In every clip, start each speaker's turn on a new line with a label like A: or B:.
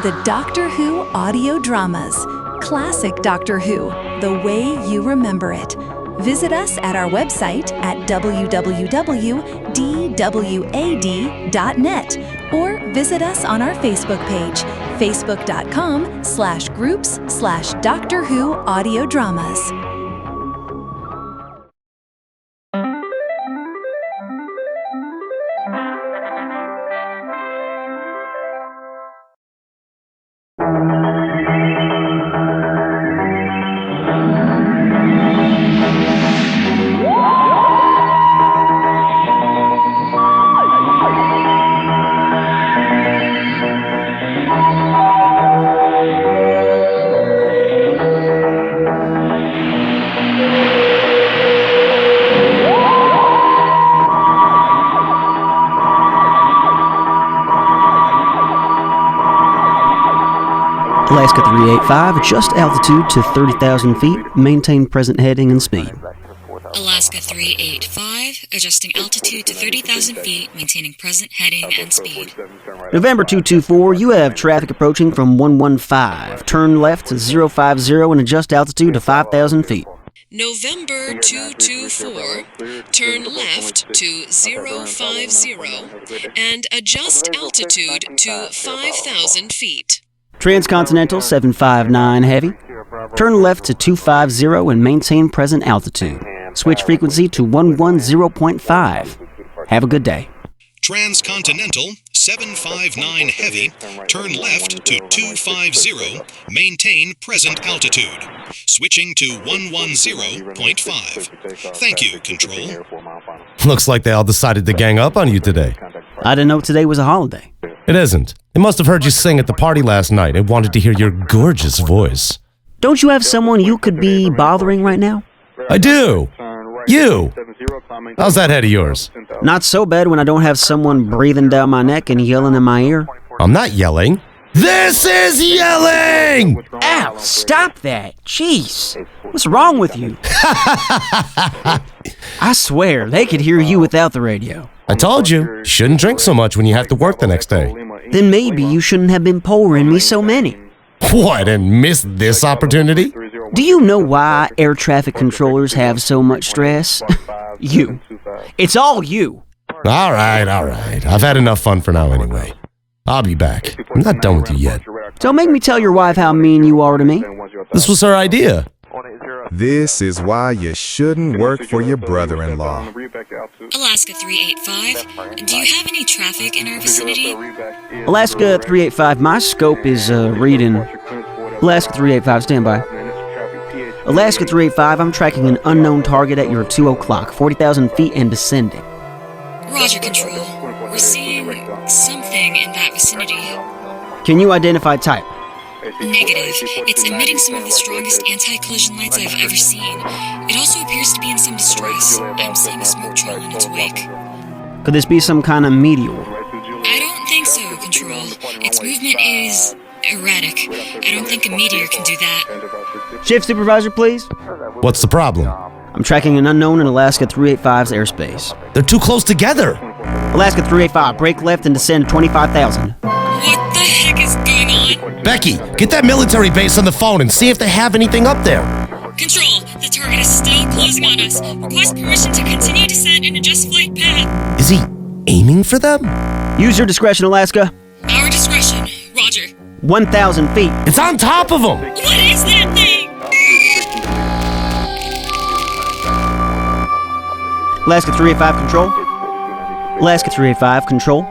A: The Doctor Who audio dramas. Classic Doctor Who, the way you remember it. Visit us at our website at www.dwad.net or visit us on our Facebook page, facebook.com/groups/Doctor Who audio dramas.
B: Alaska 385, adjust altitude to 30,000 feet, maintain present heading and speed.
C: Alaska 385, adjusting altitude to 30,000 feet, maintaining present heading and speed.
B: November 224, you have traffic approaching from 115. Turn left to 050 and adjust altitude to 5,000 feet.
C: November 224, turn left to 050 and adjust altitude to 5,000 feet.
B: Transcontinental 759 heavy. Turn left to 250 and maintain present altitude. Switch frequency to 110.5. Have a good day.
D: Transcontinental 759 heavy. Turn left to 250. Maintain present altitude. Switching to 110.5. Thank you, Control.
E: Looks like they all decided to gang up on you today.
B: I didn't know today was a holiday.
E: It isn't. They must have heard you sing at the party last night and wanted to hear your gorgeous voice.
B: Don't you have someone you could be bothering right now?
E: I do. You. How's that head of yours?
B: Not so bad when I don't have someone breathing down my neck and yelling in my ear.
E: I'm not yelling. This is yelling!
B: Ow, stop that. Jeez. What's wrong with you? I swear, they could hear you without the radio.
E: I told you, you shouldn't drink so much when you have to work the next day.
B: Then maybe you shouldn't have been pouring me so many.
E: What, and miss this opportunity?
B: Do you know why air traffic controllers have so much stress? You. It's all you.
E: All right. I've had enough fun for now anyway. I'll be back. I'm not done with you yet.
B: Don't make me tell your wife how mean you are to me.
E: This was her idea.
F: This is why you shouldn't work for your brother-in-law.
C: Alaska 385, do you have any traffic in our vicinity?
B: Alaska 385, my scope is reading. Alaska 385, stand by. Alaska 385, I'm tracking an unknown target at your 2 o'clock, 40,000 feet and descending.
C: Roger, Control. We're seeing something in that vicinity.
B: Can you identify type?
C: Negative. It's emitting some of the strongest anti-collision lights I've ever seen. It also appears to be in some distress. I'm seeing a smoke trail in its wake.
B: Could this be some kind of meteor?
C: I don't think so, Control. Its movement is erratic. I don't think a meteor can do that.
B: Shift supervisor, please.
E: What's the problem?
B: I'm tracking an unknown in Alaska 385's airspace.
E: They're too close together.
B: Alaska 385, break left and descend to 25,000.
C: What the heck is going on?
E: Becky, get that military base on the phone and see if they have anything up there.
C: Control, the target is still closing on us. Request permission to continue descent and adjust flight path.
E: Is he aiming for them?
B: Use your discretion, Alaska.
C: Our discretion. Roger.
B: 1,000 feet.
E: It's on top of them.
C: What is that thing?
B: Alaska 385, control. Alaska 385, control.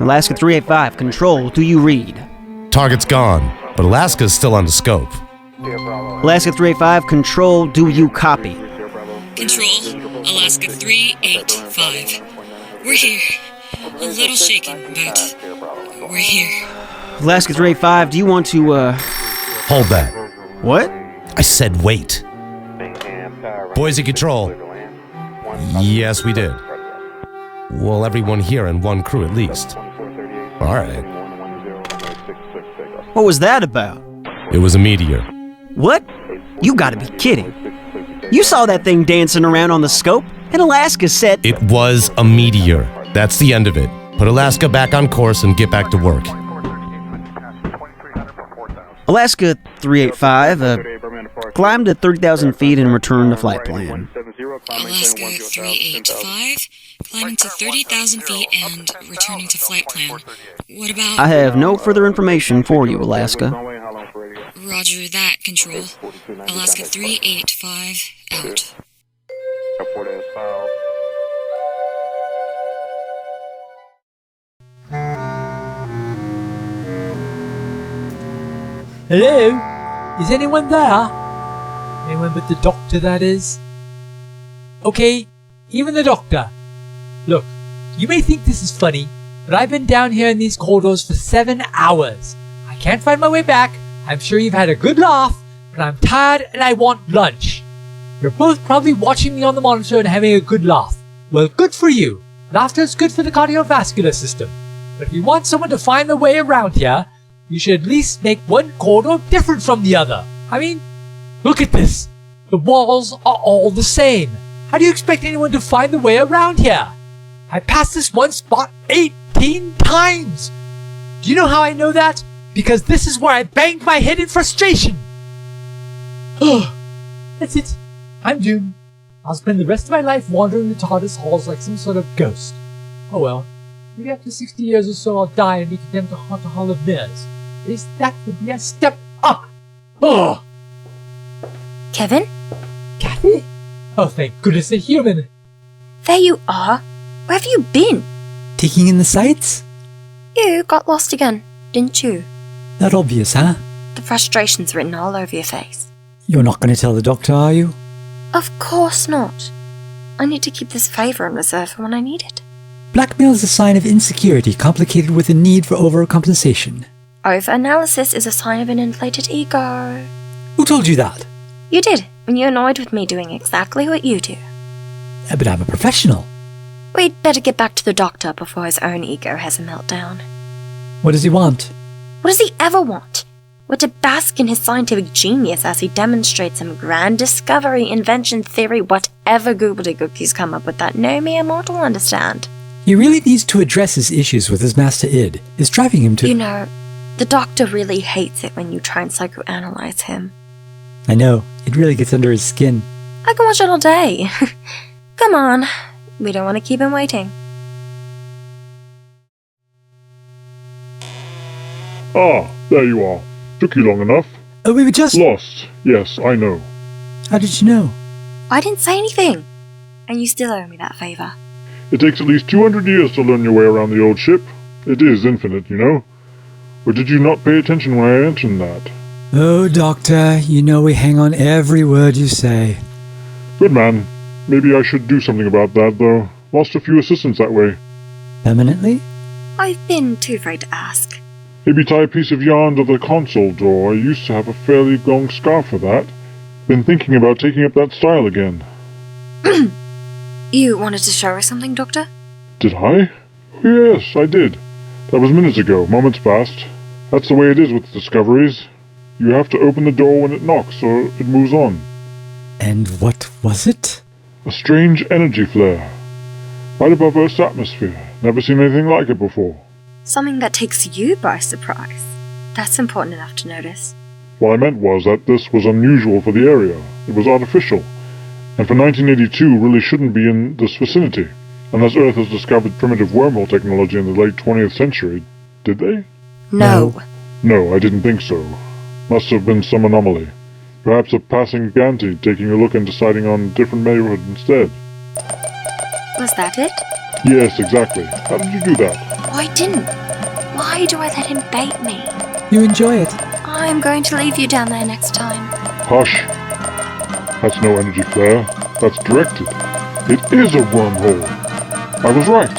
B: Alaska 385, control, do you read?
E: Target's gone, but Alaska's still on the scope.
B: Alaska 385, control, do you copy?
C: Control, Alaska 385. We're here. A little shaken, but we're here.
B: Alaska 385, do you want to,
E: Hold that.
B: What?
E: I said wait. Boys in control. Yes, we did. Well, everyone here and one crew at least. All right.
B: What was that about?
E: It was a meteor.
B: What? You gotta be kidding. You saw that thing dancing around on the scope, and Alaska said...
E: It was a meteor. That's the end of it. Put Alaska back on course and get back to work.
B: Alaska 385, climb to 30,000 feet and return to flight plan.
C: Alaska 385, climbing to 30,000 feet and returning to flight plan. What about...
B: I have no further information for you, Alaska.
C: Roger that, Control. Alaska 385, out.
G: Hello? Is anyone there? Anyone but the doctor, that is? Okay, even the doctor. Look, you may think this is funny, but I've been down here in these corridors for 7 hours. I can't find my way back. I'm sure you've had a good laugh, but I'm tired and I want lunch. You're both probably watching me on the monitor and having a good laugh. Well, good for you. Laughter is good for the cardiovascular system. But if you want someone to find their way around here, you should at least make one corridor different from the other. I mean, look at this. The walls are all the same. How do you expect anyone to find the way around here? I passed this one spot 18 times. Do you know how I know that? Because this is where I banged my head in frustration. That's it. I'm doomed. I'll spend the rest of my life wandering the TARDIS halls like some sort of ghost. Oh well. Maybe after 60 years or so I'll die and be condemned to haunt a hall of mirrors. At least that would be a step up. Oh!
H: Kevin?
G: Kathy? Oh, thank goodness, a human.
H: There you are. Where have you been?
I: Taking in the sights?
H: You got lost again, didn't you?
I: Not obvious, huh?
H: The frustration's written all over your face.
I: You're not going to tell the doctor, are you?
H: Of course not. I need to keep this favour in reserve for when I need it.
I: Blackmail is a sign of insecurity complicated with a need for overcompensation.
H: Over-analysis is a sign of an inflated ego.
I: Who told you that?
H: You did, when you annoyed with me doing exactly what you do.
I: But I'm a professional.
H: We'd better get back to the doctor before his own ego has a meltdown.
I: What does he want?
H: What does he ever want? We're to bask in his scientific genius as he demonstrates some grand discovery, invention, theory, whatever goobly-gookies come up with that no mere mortal understand.
I: He really needs to address his issues with his master id. It's driving him to...
H: You know, the doctor really hates it when you try and psychoanalyze him.
I: I know. It really gets under his skin.
H: I can watch it all day. Come on. We don't want to keep him waiting.
J: Ah, there you are. Took you long enough.
I: Oh, we were just...
J: Lost. Yes, I know.
I: How did you know?
H: I didn't say anything. And you still owe me that favour.
J: It takes at least 200 years to learn your way around the old ship. It is infinite, you know. Or did you not pay attention when I mentioned that?
I: Oh, Doctor, you know we hang on every word you say.
J: Good man. Maybe I should do something about that, though. Lost a few assistants that way.
I: Permanently?
H: I've been too afraid to ask.
J: Maybe tie a piece of yarn to the console door. I used to have a fairly long scarf for that. Been thinking about taking up that style again.
H: You wanted to show us something, Doctor?
J: Did I? Oh, yes, I did. That was minutes ago, moments past. That's the way it is with discoveries. You have to open the door when it knocks, so it moves on.
I: And what was it?
J: A strange energy flare. Right above Earth's atmosphere. Never seen anything like it before.
H: Something that takes you by surprise. That's important enough to notice.
J: What I meant was that this was unusual for the area. It was artificial. And for 1982 really shouldn't be in this vicinity. Unless Earth has discovered primitive wormhole technology in the late 20th century. Did they?
H: No.
J: No, I didn't think so. Must have been some anomaly. Perhaps a passing Ganti taking a look and deciding on a different neighborhood instead.
H: Was that it?
J: Yes, exactly. How did you do that?
H: I didn't. Why do I let him bait me?
I: You enjoy it.
H: I'm going to leave you down there next time.
J: Hush. That's no energy flare. That's directed. It is a wormhole. I was right.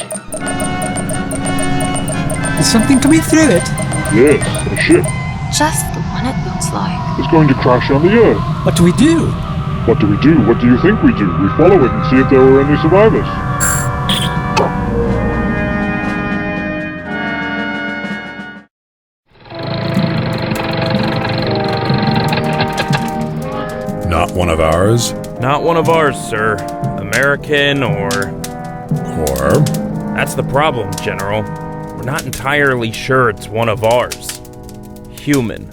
I: Is something coming through it?
J: Yes, a ship.
H: Just the one it looks like.
J: It's going to crash on the Earth.
I: What do we do?
J: What do we do? What do you think we do? We follow it and see if there were any survivors.
K: Not one of ours?
L: Not one of ours, sir. American or... That's the problem, General. We're not entirely sure it's one of ours. Human.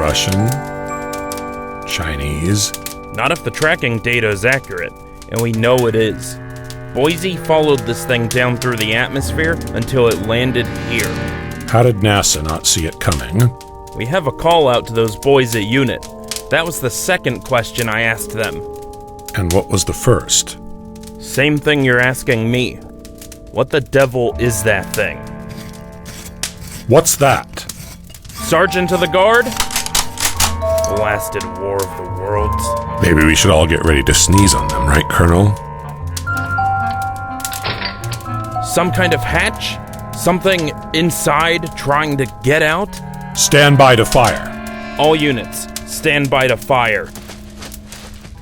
K: Russian? Chinese?
L: Not if the tracking data is accurate, and we know it is. Boise followed this thing down through the atmosphere until it landed here.
K: How did NASA not see it coming?
L: We have a call out to those boys at unit. That was the second question I asked them.
K: And what was the first?
L: Same thing you're asking me. What the devil is that thing?
K: What's that?
L: Sergeant of the Guard? Blasted War of the Worlds.
K: Maybe we should all get ready to sneeze on them, right, Colonel?
L: Some kind of hatch? Something inside trying to get out?
K: Stand by to fire.
L: All units, stand by to fire.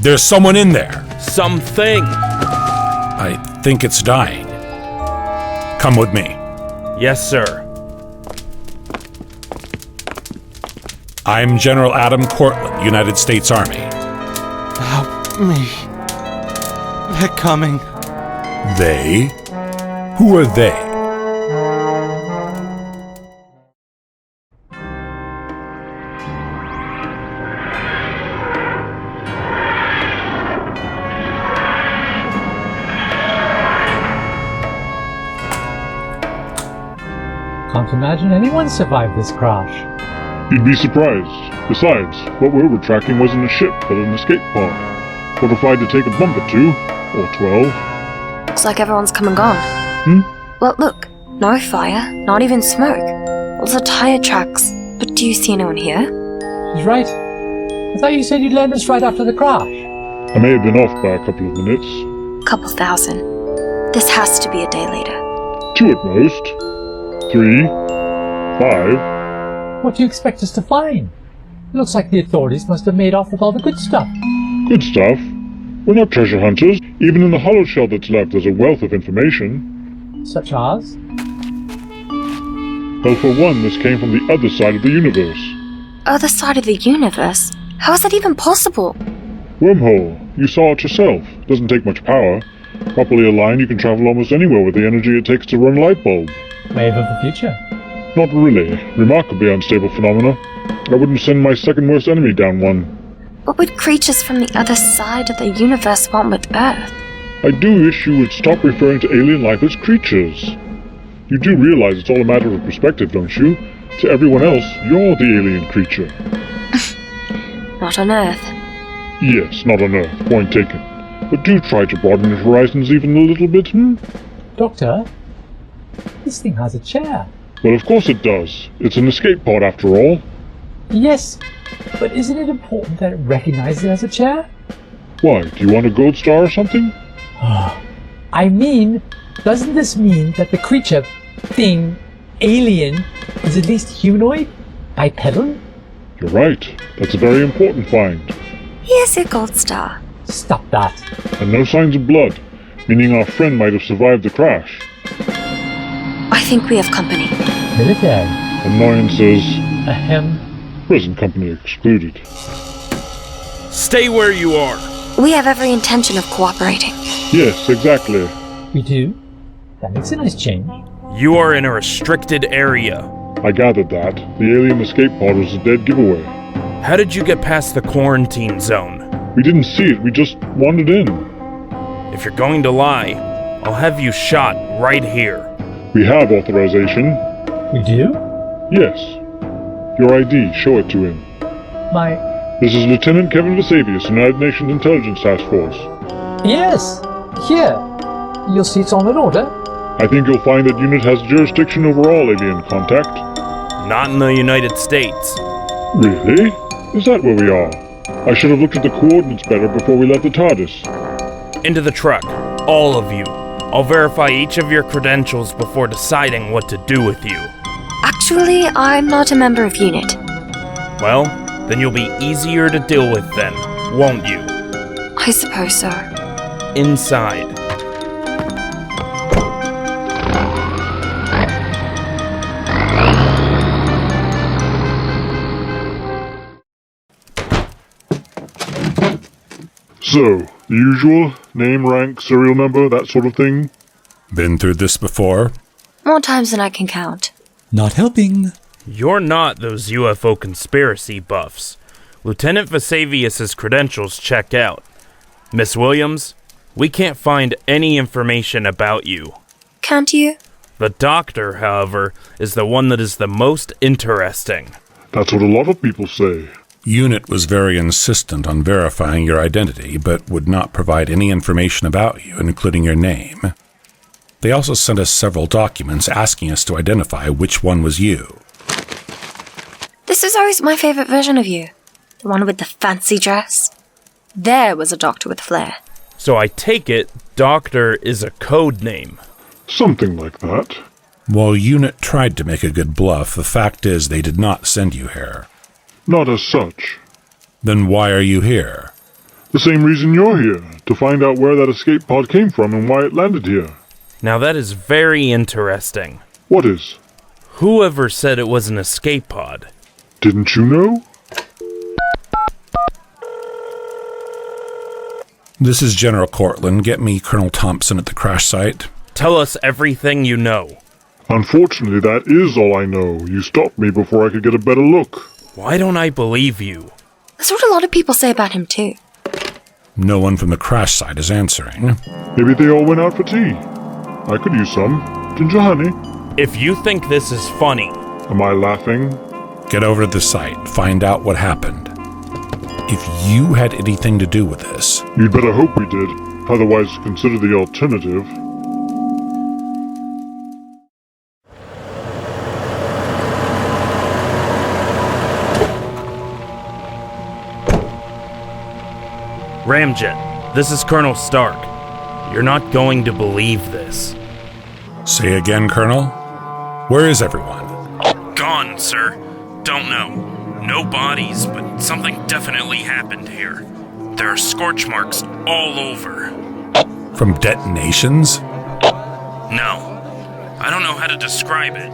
K: There's someone in there.
L: Something.
K: I think it's dying. Come with me.
L: Yes, sir.
K: I'm General Adam Cortlandt, United States Army.
M: Help me. They're coming.
K: They? Who are they?
G: Can't imagine anyone survived this crash.
J: You'd be surprised. Besides, what we were tracking wasn't a ship, but an escape pod. What if I had to take a bump or 2? Or 12?
H: Looks like everyone's come and gone. Well, look. No fire, not even smoke. Also tire tracks. But do you see anyone here?
G: She's right. I thought you said you'd land us right after the crash.
J: I may have been off by a couple of minutes.
H: Couple thousand. This has to be a day later.
J: 2 at most. 3. 5.
G: What do you expect us to find? It looks like the authorities must have made off with all the good stuff.
J: Good stuff. We're not treasure hunters. Even in the hollow shell that's left, there's a wealth of information.
G: Such as?
J: Well, for one, this came from the other side of the universe.
H: Other side of the universe? How is that even possible?
J: Wormhole. You saw it yourself. Doesn't take much power. Properly aligned, you can travel almost anywhere with the energy it takes to run a light bulb.
G: Wave of the future.
J: Not really. Remarkably unstable phenomena. I wouldn't send my second worst enemy down one.
H: What would creatures from the other side of the universe want with Earth?
J: I do wish you would stop referring to alien life as creatures. You do realize it's all a matter of perspective, don't you? To everyone else, you're the alien creature.
H: Not on Earth.
J: Yes, not on Earth. Point taken. But do try to broaden your horizons even a little bit,
G: Doctor, this thing has a chair.
J: Well, of course it does. It's an escape pod after all.
G: Yes, but isn't it important that it recognizes it as a chair?
J: Why, do you want a gold star or something?
G: I mean, doesn't this mean that the creature, thing, alien, is at least humanoid? Bipedal?
J: You're right. That's a very important find.
H: Here's your gold star.
G: Stop that.
J: And no signs of blood, meaning our friend might have survived the crash.
H: I think we have company.
G: Military.
J: Annoyances.
G: Ahem.
J: Present company excluded.
L: Stay where you are.
H: We have every intention of cooperating.
J: Yes, exactly.
G: We do? That makes a nice change.
L: You are in a restricted area.
J: I gathered that. The alien escape pod was a dead giveaway.
L: How did you get past the quarantine zone?
J: We didn't see it, we just wandered in.
L: If you're going to lie, I'll have you shot right here.
J: We have authorization.
G: We do?
J: Yes. Your ID, show it to him.
G: My...
J: This is Lieutenant Kevin Vesavius, United Nations Intelligence Task Force.
G: Yes! Here. You'll see it's on an order.
J: I think you'll find that unit has jurisdiction over all alien contact.
L: Not in the United States.
J: Really? Is that where we are? I should have looked at the coordinates better before we left the TARDIS.
L: Into the truck, all of you. I'll verify each of your credentials before deciding what to do with you.
H: Actually, I'm not a member of UNIT.
L: Well, then you'll be easier to deal with then, won't you?
H: I suppose so.
L: Inside.
J: So, the usual? Name, rank, serial number, that sort of thing?
K: Been through this before?
H: More times than I can count.
I: Not helping.
L: You're not those UFO conspiracy buffs. Lieutenant Vesavius' credentials check out. Miss Williams, we can't find any information about you.
H: Can't you?
L: The doctor, however, is the one that is the most interesting.
J: That's what a lot of people say.
K: Unit was very insistent on verifying your identity, but would not provide any information about you, including your name. They also sent us several documents asking us to identify which one was you.
H: This was always my favorite version of you. The one with the fancy dress. There was a doctor with flair.
L: So I take it Doctor is a code name.
J: Something like that.
K: While Unit tried to make a good bluff, the fact is they did not send you here.
J: Not as such.
K: Then why are you here?
J: The same reason you're here, to find out where that escape pod came from and why it landed here.
L: Now that is very interesting.
J: What is?
L: Whoever said it was an escape pod?
J: Didn't you know?
K: This is General Cortland. Get me Colonel Thompson at the crash site.
L: Tell us everything you know.
J: Unfortunately, that is all I know. You stopped me before I could get a better look.
L: Why don't I believe you?
H: That's what a lot of people say about him too.
K: No one from the crash site is answering.
J: Maybe they all went out for tea. I could use some. Ginger honey.
L: If you think this is funny...
J: Am I laughing?
K: Get over to the site. Find out what happened. If you had anything to do with this...
J: You'd better hope we did. Otherwise, consider the alternative.
L: Ramjet, this is Colonel Stark. You're not going to believe this.
K: Say again, Colonel? Where is everyone?
L: Gone, sir. Don't know. No bodies, but something definitely happened here. There are scorch marks all over.
K: From detonations?
L: No. I don't know how to describe it.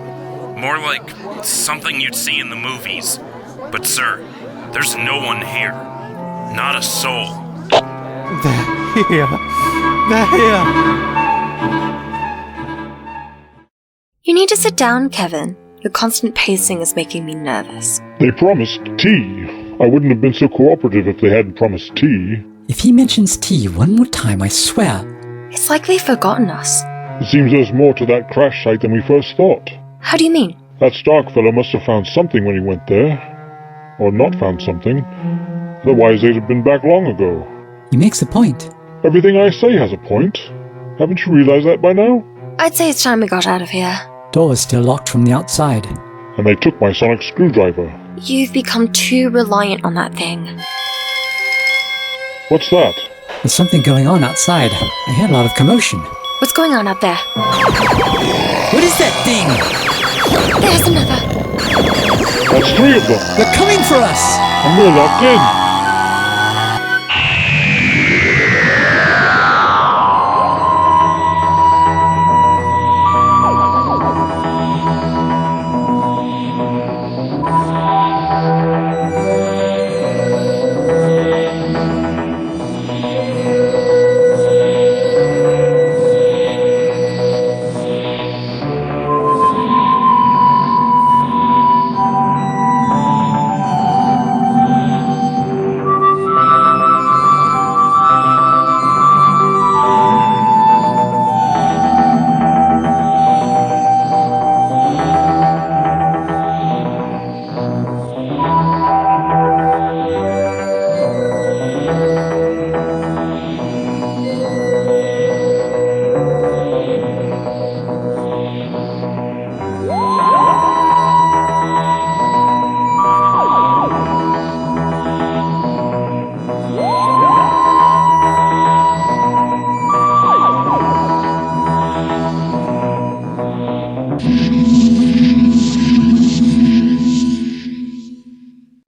L: More like something you'd see in the movies. But sir, there's no one here. Not a soul.
M: They're here. They're here.
H: You need to sit down, Kevin. Your constant pacing is making me nervous.
J: They promised tea. I wouldn't have been so cooperative if they hadn't promised tea.
I: If he mentions tea one more time, I swear.
H: It's like they've forgotten us.
J: It seems there's more to that crash site than we first thought.
H: How do you mean?
J: That Stark fellow must have found something when he went there. Or not found something. Otherwise they'd have been back long ago.
I: He makes a point.
J: Everything I say has a point. Haven't you realized that by now?
H: I'd say it's time we got out of here.
I: Door is still locked from the outside.
J: And they took my sonic screwdriver.
H: You've become too reliant on that thing.
J: What's that?
I: There's something going on outside. I hear a lot of commotion.
H: What's going on up there?
I: What is that thing?
H: There's another.
J: That's three of them.
I: They're coming for us!
J: And we're locked in.